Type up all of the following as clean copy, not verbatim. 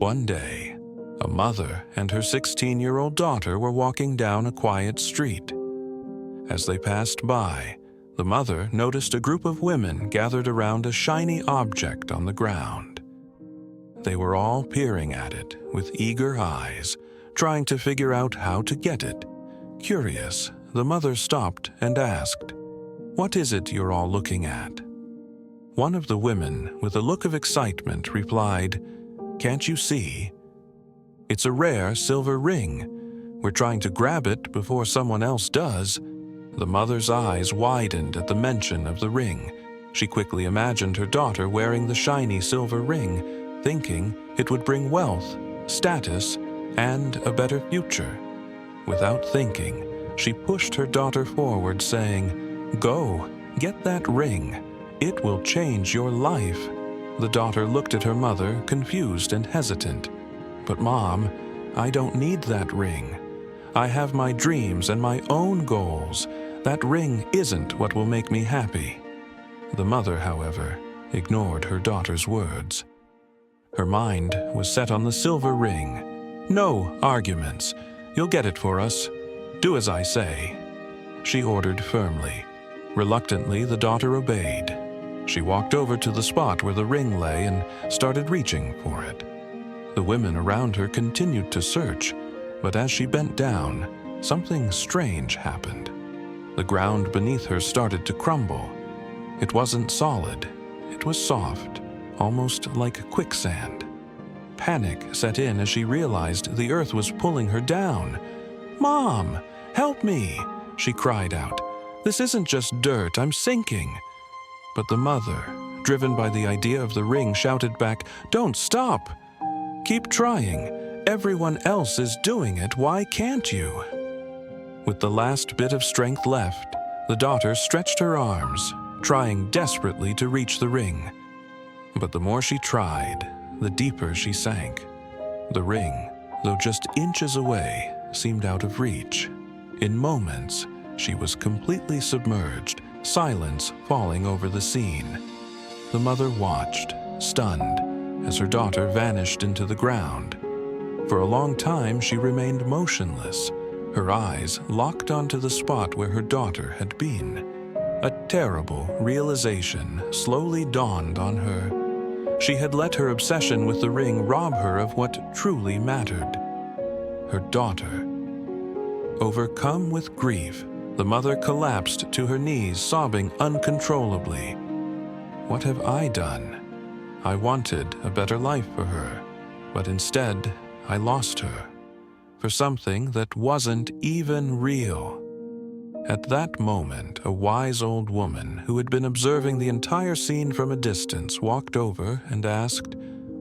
One day, a mother and her 16-year-old daughter were walking down a quiet street. As they passed by, the mother noticed a group of women gathered around a shiny object on the ground. They were all peering at it with eager eyes, trying to figure out how to get it. Curious, the mother stopped and asked, "What is it you're all looking at?" One of the women, with a look of excitement, replied, "Can't you see? It's a rare silver ring. We're trying to grab it before someone else does." The mother's eyes widened at the mention of the ring. She quickly imagined her daughter wearing the shiny silver ring, thinking it would bring wealth, status, and a better future. Without thinking, she pushed her daughter forward, saying, "Go, get that ring. It will change your life." The daughter looked at her mother, confused and hesitant. "But Mom, I don't need that ring. I have my dreams and my own goals. That ring isn't what will make me happy." The mother, however, ignored her daughter's words. Her mind was set on the silver ring. "No arguments. You'll get it for us. Do as I say," she ordered firmly. Reluctantly, the daughter obeyed. She walked over to the spot where the ring lay and started reaching for it. The women around her continued to search, but as she bent down, something strange happened. The ground beneath her started to crumble. It wasn't solid. It was soft, almost like quicksand. Panic set in as she realized the earth was pulling her down. "Mom, help me!" she cried out. "This isn't just dirt, I'm sinking." But the mother, driven by the idea of the ring, shouted back, "Don't stop! Keep trying. Everyone else is doing it. Why can't you?" With the last bit of strength left, the daughter stretched her arms, trying desperately to reach the ring. But the more she tried, the deeper she sank. The ring, though just inches away, seemed out of reach. In moments, she was completely submerged, silence falling over the scene. The mother watched, stunned, as her daughter vanished into the ground. For a long time, she remained motionless, her eyes locked onto the spot where her daughter had been. A terrible realization slowly dawned on her. She had let her obsession with the ring rob her of what truly mattered: her daughter. Overcome with grief, the mother collapsed to her knees, sobbing uncontrollably. "What have I done? I wanted a better life for her, but instead I lost her for something that wasn't even real." At that moment, a wise old woman who had been observing the entire scene from a distance walked over and asked,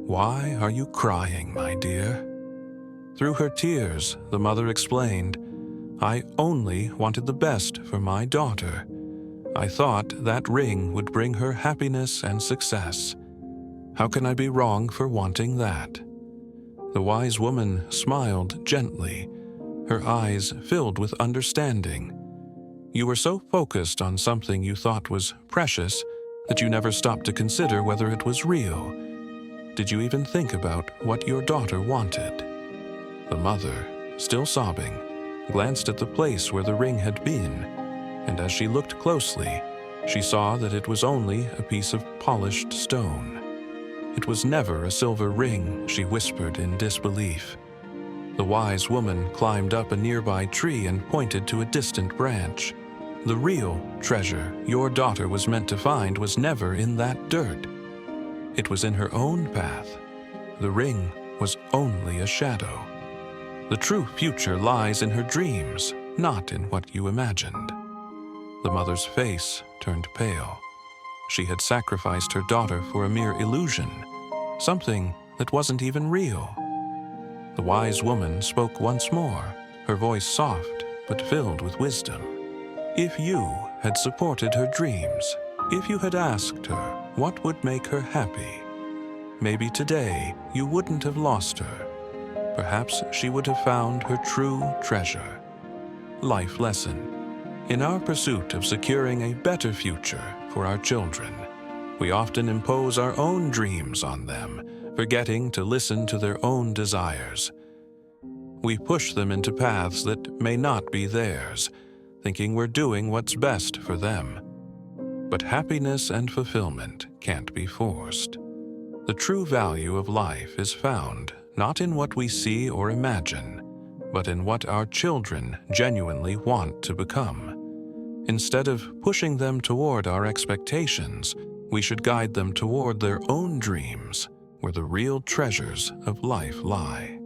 "Why are you crying, my dear?" Through her tears, the mother explained, "I only wanted the best for my daughter. I thought that ring would bring her happiness and success. How can I be wrong for wanting that?" The wise woman smiled gently, her eyes filled with understanding. "You were so focused on something you thought was precious that you never stopped to consider whether it was real. Did you even think about what your daughter wanted?" The mother, still sobbing, glanced at the place where the ring had been, and as she looked closely, she saw that it was only a piece of polished stone. "It was never a silver ring," she whispered in disbelief. The wise woman climbed up a nearby tree and pointed to a distant branch. "The real treasure your daughter was meant to find was never in that dirt. It was in her own path. The ring was only a shadow. The true future lies in her dreams, not in what you imagined." The mother's face turned pale. She had sacrificed her daughter for a mere illusion, something that wasn't even real. The wise woman spoke once more, her voice soft but filled with wisdom. "If you had supported her dreams, if you had asked her what would make her happy, maybe today you wouldn't have lost her. Perhaps she would have found her true treasure." Life lesson. In our pursuit of securing a better future for our children, we often impose our own dreams on them, forgetting to listen to their own desires. We push them into paths that may not be theirs, thinking we're doing what's best for them. But happiness and fulfillment can't be forced. The true value of life is found not in what we see or imagine, but in what our children genuinely want to become. Instead of pushing them toward our expectations, we should guide them toward their own dreams, where the real treasures of life lie.